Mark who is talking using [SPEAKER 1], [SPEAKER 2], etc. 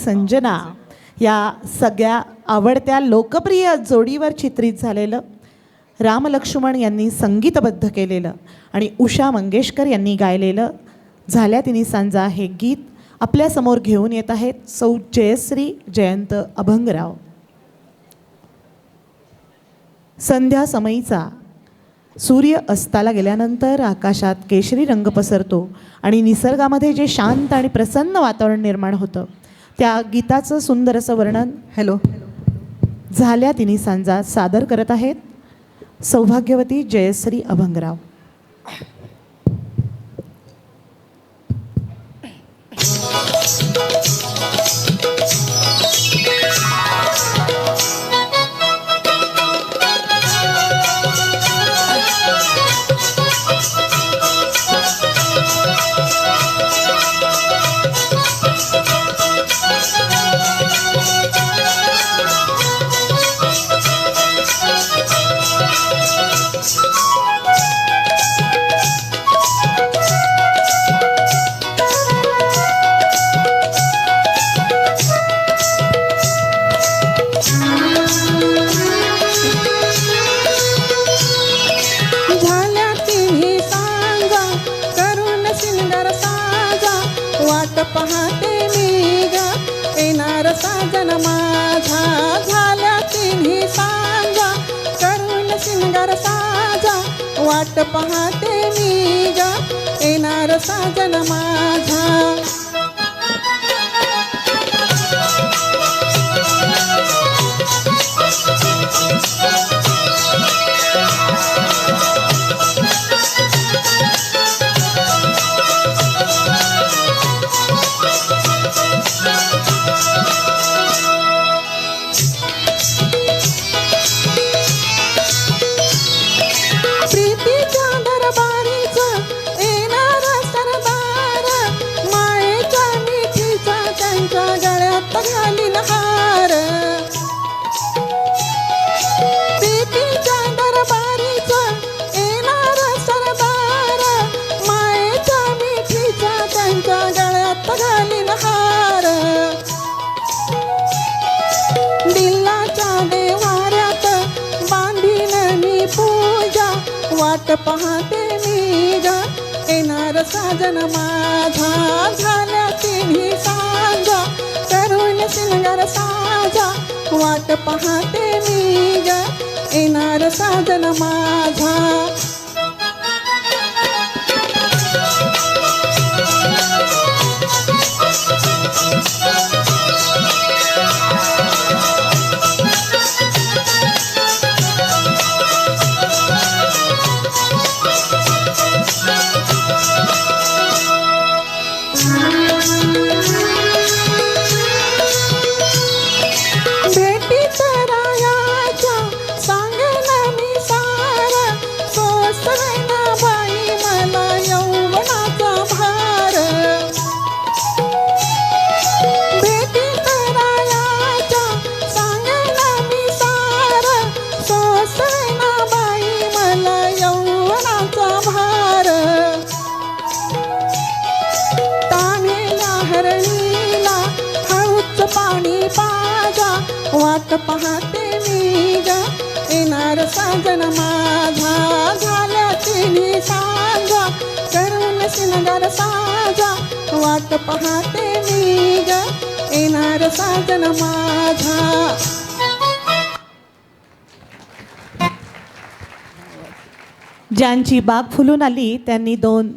[SPEAKER 1] संजना या सगळ्या आवडत्या लोकप्रिय जोडीवर चित्रित झालेलं, राम लक्ष्मण यांनी संगीतबद्ध केलेलं आणि उषा मंगेशकर यांनी गायलेलं झाल्या तिन्ही सांजा हे गीत आपल्यासमोर घेऊन येत आहेत सौ जयश्री जयंत अभंगराव. संध्या समयीचा सूर्य अस्ताला गेल्यानंतर आकाशात केशरी रंग पसरतो आणि निसर्गामध्ये जे शांत आणि प्रसन्न वातावरण निर्माण होतं त्या गीताचं सुंदर असं वर्णन झाल्या तिन्ही सांजा सादर करत आहेत सौभाग्यवती जयश्री अभंगराव.
[SPEAKER 2] पाहते मी ग येणार साजन माझा. झाल्या तिन्ही सांजा करून सिंगार साजा वाट पाहते मी ग येणार साजन माझा. वाट पाहते मी ग येणार साजन माझा. झाल्या तिन्ही सांजा करून सिंगार साजा वाट पाहते मी ग येणार साजन माझा. पाणी पाजा वाट पाहते मी ग येणार साजन माझा. झाल्या तिन्ही सांजा करून सिंगार साजा वाट पाहते मी ग येणार साजन माझा.
[SPEAKER 1] ज्यांची बाग फुलून आली त्यांनी दोन